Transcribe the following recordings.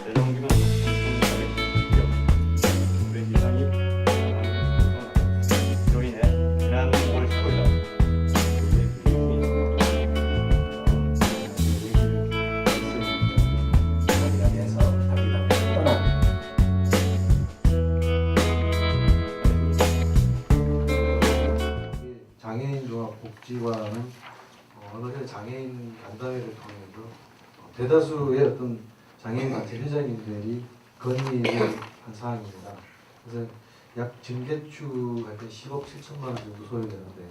재정비는 500 이상이 로 인해 지난 5월 15일 장애인종합복지관은 어느 해 장애인 간담회를 통해서 대다수의 어떤 장애인 단체 회장님들이 건의한 사항입니다. 그래서 약 증개축 할 때 10억 7천만 원 정도 소요되는데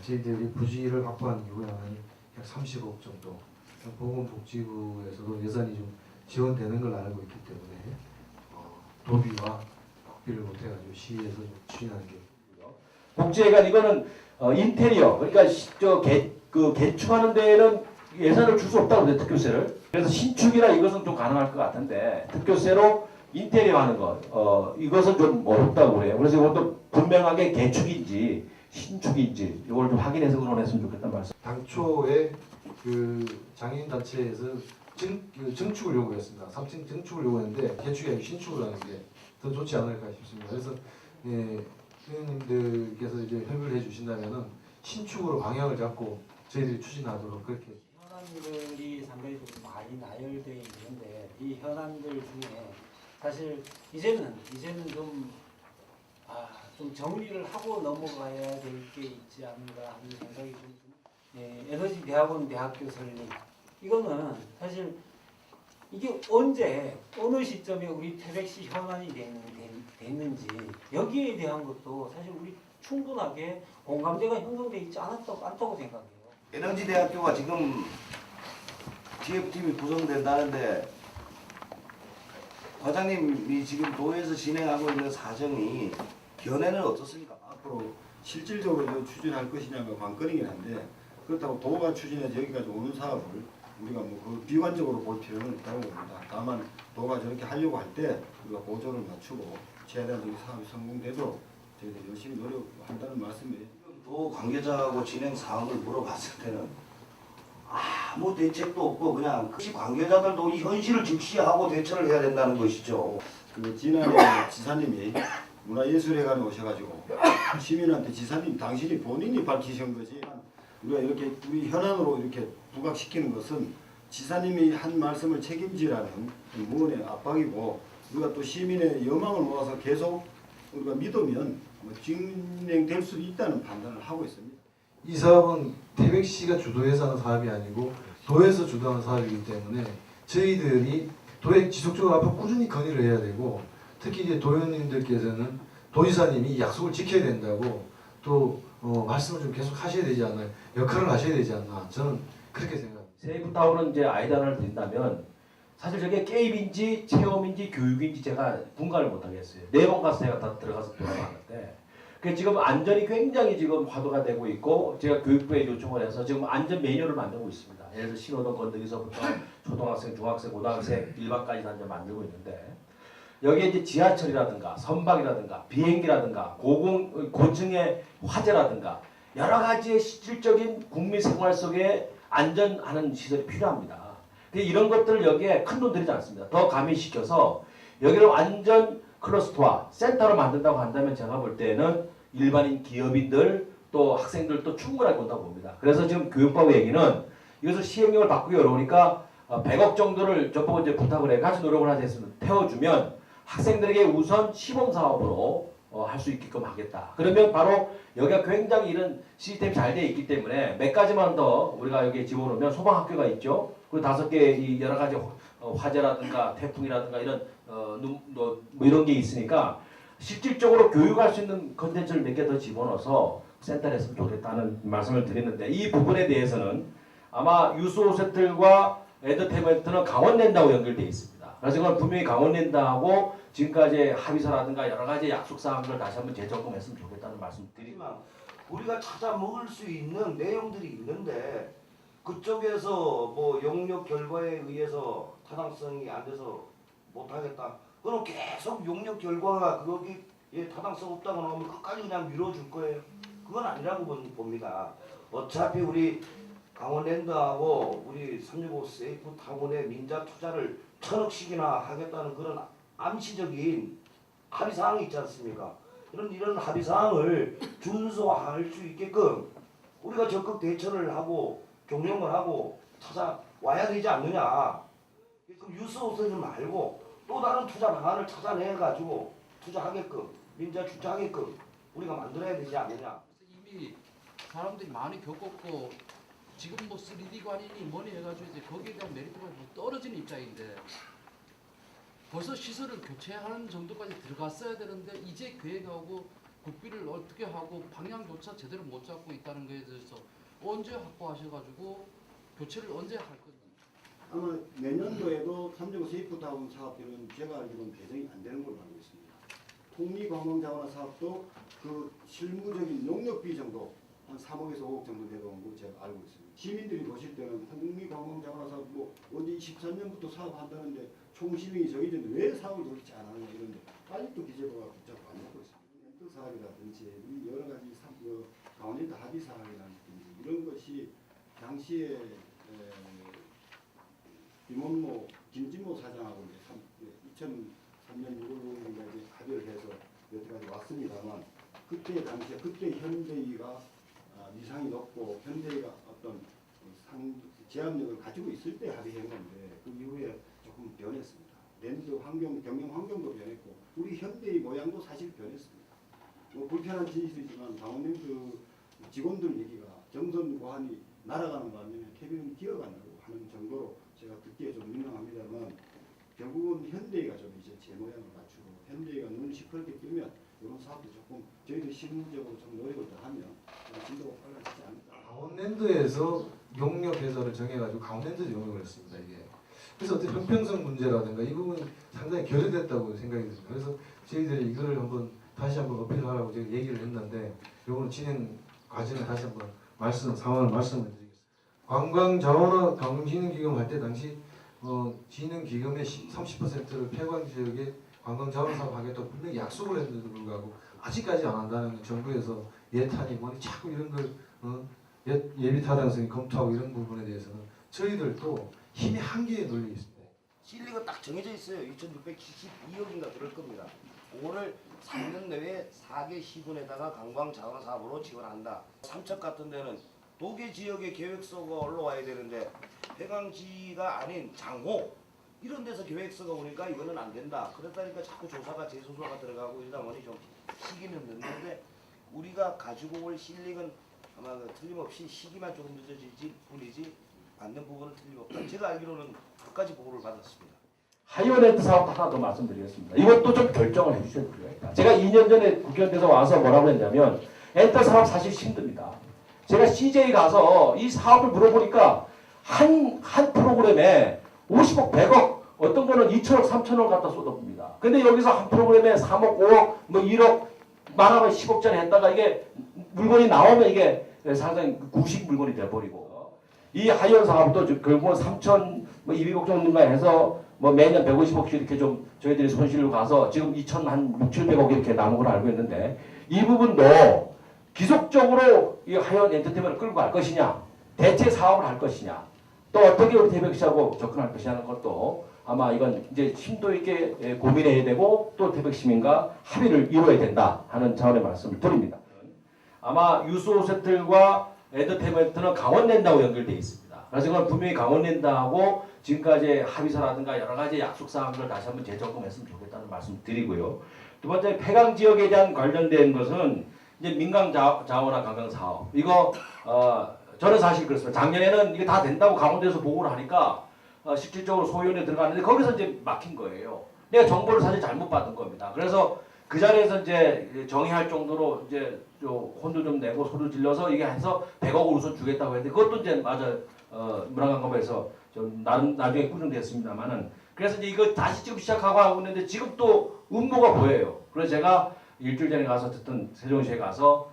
저희들이 부지를 확보한 이후에는 약 30억 정도 보건복지부에서도 예산이 좀 지원되는 걸 알고 있기 때문에 도비와 국비를 못해가지고 시에서 좀 추진하는 게 복지회관 이거는 인테리어 그러니까 개축하는 데에는 예산을 줄 수 없다고 그래요. 특교세를. 그래서 신축이라 이것은 좀 가능할 것 같은데 특교세로 인테리어 하는 것 이것은 좀 어렵다고 그래요. 그래서 이것도 분명하게 개축인지 신축인지 이걸 좀 확인해서 의논했으면 좋겠다는 말씀. 당초에 그 장애인 단체에서 증축을 요구했습니다. 3층 증축을 요구했는데 개축이 아니고 신축을 하는 게 더 좋지 않을까 싶습니다. 그래서 회원님들께서 이제 협의를 해주신다면은 신축으로 방향을 잡고 저희들이 추진하도록 그렇게. 현안들이 상당히 좀 많이 나열되어 있는데 이 현안들 중에 사실 이제는 좀 정리를 하고 넘어가야 될 게 있지 않는가 하는 생각이 에너지 대학원 대학교 설립 이거는 사실 이게 언제 어느 시점에 우리 태백시 현안이 됐는지 여기에 대한 것도 사실 우리 충분하게 공감대가 형성되어 있지 않다고 생각해요. 에너지 대학교가 지금 TF팀이 구성된다는데 과장님이 지금 도에서 진행하고 있는 사정이 견해는 어떻습니까? 앞으로 실질적으로 추진할 것이냐가 관건이긴 한데 그렇다고 도가 추진해서 여기까지 오는 사업을 우리가 그 비관적으로 볼 필요는 없다고 봅니다. 다만 도가 저렇게 하려고 할 때 우리가 보조를 맞추고 최대한 이 사업이 성공되도록 저희들이 열심히 노력한다는 말씀이에요. 도 관계자하고 진행 사항을 물어봤을 때는 아무 대책도 없고 그냥 그 관계자들도 이 현실을 직시하고 대처를 해야 된다는 것이죠. 그 지난해 지사님이 문화예술회관에 오셔가지고 시민한테 지사님 당신이 본인이 밝히신 거지 우리가 이렇게 우리 현안으로 이렇게 부각시키는 것은 지사님이 한 말씀을 책임지라는 무언의 압박이고 우리가 또 시민의 여망을 모아서 계속 우리가 믿으면 진행될 수 있다는 판단을 하고 있습니다. 이 사업은 태백시가 주도해서 하는 사업이 아니고 도에서 주도하는 사업이기 때문에 저희들이 도에 지속적으로 앞으로 꾸준히 건의를 해야 되고 특히 이제 도의원님들께서는 도지사님이 약속을 지켜야 된다고 또 말씀을 좀 계속 하셔야 되지 않나요? 역할을 하셔야 되지 않나 저는 그렇게 생각합니다. 세이프타운은 이제 아이디어를 드린다면 사실 저게 게임인지 체험인지 교육인지 제가 분간을 못하겠어요. 4번 가서 제가 다 들어가서 돌아봤는데 지금 안전이 굉장히 지금 화두가 되고 있고 제가 교육부에 요청을 해서 지금 안전 매뉴얼을 만들고 있습니다. 예를 들어 신호등 건너기서부터 초등학생, 중학생, 고등학생, 일반까지 다 이제 만들고 있는데 여기에 이제 지하철이라든가 선박이라든가 비행기라든가 고층의 화재라든가 여러 가지의 실질적인 국민 생활 속에 안전하는 시설이 필요합니다. 이런 것들을 여기에 큰 돈 들이지 않습니다. 더 가미시켜서 여기를 완전 클러스터와 센터로 만든다고 한다면 제가 볼 때는 일반인 기업인들 또 학생들도 충분하게 온다고 봅니다. 그래서 지금 교육부 얘기는 이것을 시행령을 바꾸기 어려우니까 100억 정도를 저보고 이제 부탁을 해 같이 노력을 하지 않습니까? 태워주면 학생들에게 우선 시범 사업으로 할 수 있게끔 하겠다. 그러면 바로 여기가 굉장히 이런 시스템이 잘 되어 있기 때문에 몇 가지만 더 우리가 여기에 집어넣으면 소방학교가 있죠. 그리고 5개 여러 가지 화재라든가 태풍이라든가 이런 뭐 이런 게 있으니까 실질적으로 교육할 수 있는 컨텐츠를 몇 개 더 집어넣어서 센터를 했으면 좋겠다는 말씀을 드렸는데 이 부분에 대해서는 아마 유스오세틀과 엔터테인먼트는 강원랜드하고 연결되어 있습니다. 그래서 이건 분명히 강원랜드하고 지금까지 합의서라든가 여러 가지 약속 사항들을 다시 한번 재점검했으면 좋겠다는 말씀 드립니다. 우리가 찾아 먹을 수 있는 내용들이 있는데 그쪽에서 뭐 용역 결과에 의해서 타당성이 안 돼서 못하겠다. 그럼 계속 용역 결과가 거기에 타당성 없다고 나오면 끝까지 그냥 밀어줄 거예요. 그건 아니라고 봅니다. 어차피 우리 강원랜드하고 우리 365 세이프 타운의 민자 투자를 1,000억씩이나 하겠다는 그런 암시적인 합의 사항이 있지 않습니까? 이런 합의 사항을 준수할 수 있게끔 우리가 적극 대처를 하고 종용을 하고 찾아와야 되지 않느냐. 그 유스호텔을 말고 또 다른 투자 방안을 찾아내 가지고 투자하게끔 민자 투자하게끔 우리가 만들어야 되지 않느냐. 이미 사람들이 많이 겪었고 지금 뭐 3D 관이니 뭐니 해가지고 이제 거기에 대한 메리트가 뭐 떨어지는 입장인데 벌써 시설을 교체하는 정도까지 들어갔어야 되는데 이제 계획하고 국비를 어떻게 하고 방향조차 제대로 못 잡고 있다는 거에 대해서 언제 확보하셔가지고 교체를 언제 할 건지. 아마 내년도에도 3.5 세이프타운 사업들은 제가 알기로는 배정이 안 되는 걸로 알고 있습니다. 통리관광자원화 사업도 그 실무적인 용역비 정도 한 3억에서 5억 정도 되는 거 제가 알고 있습니다. 시민들이 보실 때는 통리관광자원화 사업 뭐 언제 23년부터 사업한다는데 총시민이 정해졌는데 왜 사업을 도대체 안 하느냐 이런데 아직도 기재부가 붙잡고 안 하고 있습니다. 렌트 사업이라든지 여러 가지 강원랜드 합의 사업이라든지 이런 것이 당시에 김원모, 김진모 사장하고 이제 2003년 6월인가 이제 합의를 해서 여태까지 왔습니다만 그때 당시에 그때 현대의가 위상이 높고 현대의가 어떤 제압력을 가지고 있을 때 합의한 건데 그 이후에 조금 변했습니다. 랜드 환경, 경영 환경도 변했고 우리 현대의 모양도 사실 변했습니다. 뭐 불편한 진실이지만 강원랜드 직원들 얘기가 정선 고환이 날아가는 반면에 캐비는 기어간다고 하는 정도로 제가 듣기에 좀 민망합니다만 결국은 현대가 좀 이제 제 모양을 맞추고 현대가 눈을 시커멓게 뜨면 이런 사업도 조금 저희들 실무적으로 좀 노력을 더 하면 진도가 빨라지지 않을까. 강원랜드에서 용역 회사를 정해가지고 강원랜드 용역을 했습니다. 이게. 그래서 어떤 형평성 문제라든가 이 부분 상당히 결여됐다고 생각이 듭니다. 그래서 저희들이 이거를 다시 한번 어필하라고 제가 얘기를 했는데 요거는 진행 과정을 다시 한번 상황을 말씀을 드리겠습니다. 관광자원화 관광진흥기금 할 때 당시 진흥기금의 30%를 폐광 지역에 관광자원 사업 하겠다고 분명히 약속을 했는데도 불구하고 아직까지 안 한다는 건 정부에서 예탄이 뭐니 자꾸 이런 걸 예비 타당성이 검토하고 이런 부분에 대해서는 저희들도 힘이 한계에 눌려 있습니다. 실리가 딱 정해져 있어요. 2,672억인가 그럴 겁니다. 그거를 3년 내에 4개 시군에다가 관광자원 사업으로 지원한다. 삼척 같은 데는 도계 지역의 계획서가 올라와야 되는데 해강지가 아닌 장호 이런 데서 계획서가 오니까 이거는 안 된다. 그랬다니까 자꾸 조사가 재소조가 들어가고 이러다 보니 좀 시기는 늦는데 우리가 가지고 올 실력은 아마 틀림없이 시기만 조금 늦어질지 뿐이지 맞는 부분은 틀림없다. 제가 알기로는 끝까지 보고를 받았습니다. 하이어랜드 사업 하나 더 말씀드리겠습니다. 이것도 좀 결정을 해주셔야 됩니다. 제가 2년 전에 국회의원에서 와서 뭐라고 했냐면 엔터 사업 사실 힘듭니다. 제가 CJ 가서 이 사업을 물어보니까 한 프로그램에 50억, 100억, 어떤 거는 2천억, 3천억 갖다 쏟아봅니다. 근데 여기서 한 프로그램에 3억, 5억, 뭐 1억, 말하면 10억짜리 했다가 이게 물건이 나오면 이게 상당히 구식 물건이 돼버리고 이 하이어 사업도 결국은 3,200억 정도인가 해서 뭐 매년 150억씩 이렇게 좀 저희들이 손실로 가서 지금 2,600, 700억 이렇게 남은 걸로 알고 있는데 이 부분도 기속적으로 이 하이어 엔터테인먼트를 끌고 갈 것이냐, 대체 사업을 할 것이냐, 또 어떻게 우리 태백 시하고 접근할 것이냐는 것도 아마 이건 이제 심도 있게 고민해야 되고 또 태백 시민과 합의를 이루어야 된다 하는 차원의 말씀을 드립니다. 아마 유스호텔과 엔터테인먼트는 강원랜드하고 연결되어 있습니다. 그래서 이건 분명히 강원랜드하고 지금까지 합의서라든가 여러 가지 약속 사항들을 다시 한번 재점검했으면 좋겠다는 말씀 드리고요. 두 번째 폐강 지역에 대한 관련된 것은 이제 민간 자원화 관광 사업 이거 저는 사실 그렇습니다. 작년에는 이게 다 된다고 강원도에서 보고를 하니까 실질적으로 소위원회에 들어갔는데 거기서 이제 막힌 거예요. 내가 정보를 사실 잘못 받은 겁니다. 그래서 그 자리에서 이제 정의할 정도로 이제 혼도 좀 내고 소리 질러서 이게 해서 100억을 우선 주겠다고 했는데 그것도 이제 문화관광부에서 좀 나중에 꾸준됐습니다만은 그래서 이제 이거 다시 지금 시작하고 하고 있는데 지금 또 음모가 보여요. 그래서 제가 일주일 전에 가서 듣던 세종시에 가서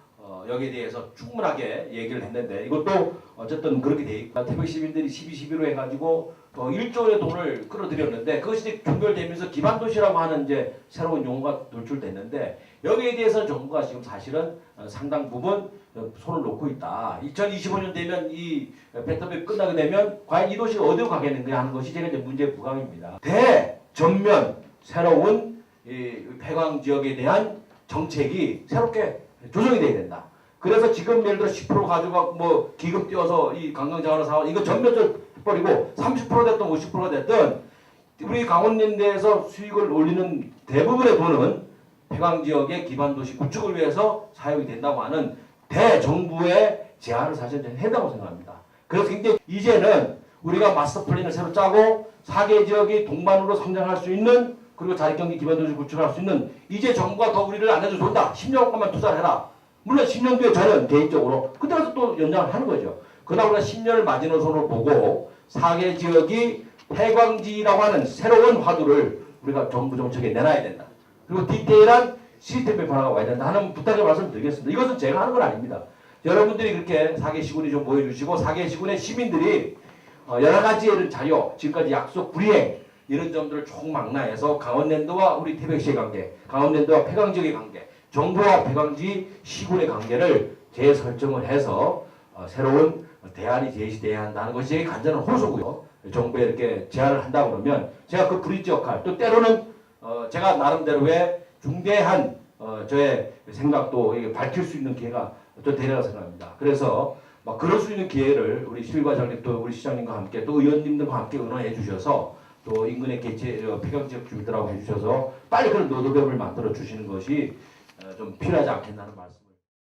여기에 대해서 충분하게 얘기를 했는데 이것도 어쨌든 그렇게 돼 있고 태백 시민들이 12.11로 해가지고 1조 원의 돈을 끌어들였는데 그것이 이제 종결되면서 기반도시라고 하는 이제 새로운 용어가 돌출됐는데 여기에 대해서 정부가 지금 사실은 상당 부분 손을 놓고 있다. 2025년 되면 이 배터비 끝나게 되면 과연 이 도시가 어디로 가겠는가 하는 것이 제가 이제 문제 부각입니다. 대전면 새로운 이 폐광 지역에 대한 정책이 새롭게 조정이 돼야 된다. 그래서 지금 예를 들어 10% 가져가 뭐 기금 띄워서 이 관광자원을 사원 이거 전면적으로 버리고 30% 됐든 50%가 됐든 우리 강원랜드에서 수익을 올리는 대부분의 돈은 폐광 지역의 기반 도시 구축을 위해서 사용이 된다고 하는 대정부의 제안을 사실 저는 해다고 생각합니다. 그래서 굉장히 이제는 우리가 마스터 플랜을 새로 짜고 4개 지역이 동반으로 성장할 수 있는 그리고 자립경기 기반 도시 구축할 수 있는 이제 정부가 더 우리를 안내줘 준다. 10년간만 투자를 해라. 물론 10년 뒤에 저는 개인적으로 그때 가서 또 연장을 하는 거죠. 그러다 우리가 10년을 마지노선으로 보고 4개 지역이 폐광지라고 하는 새로운 화두를 우리가 정부 정책에 내놔야 된다. 그리고 디테일한 시스템의 변화가 와야 된다 하는 부탁의 말씀을 드리겠습니다. 이것은 제가 하는 건 아닙니다. 여러분들이 그렇게 4개 시군이 좀 모여주시고 4개 시군의 시민들이 여러 가지 이런 자료, 지금까지 약속 불이행 이런 점들을 총망라해서 강원랜드와 우리 태백시의 관계, 강원랜드와 폐광지역의 관계, 정부와 폐광지 시군의 관계를 재설정을 해서 새로운 대안이 제시돼야 한다는 것이 제 간절한 호소고요. 정부에 이렇게 제안을 한다 그러면 제가 그 브릿지 역할 또 때로는 제가 나름대로의 중대한 저의 생각도 밝힐 수 있는 기회가 또 되리라고 생각합니다. 그래서 그럴 수 있는 기회를 우리 실과장님 또 우리 시장님과 함께 또 의원님들과 함께 의논해 주셔서 또 인근의 개체 폐광지역 주민들하고 해주셔서 빨리 그런 로드맵을 만들어 주시는 것이 좀 필요하지 않겠나는 말씀.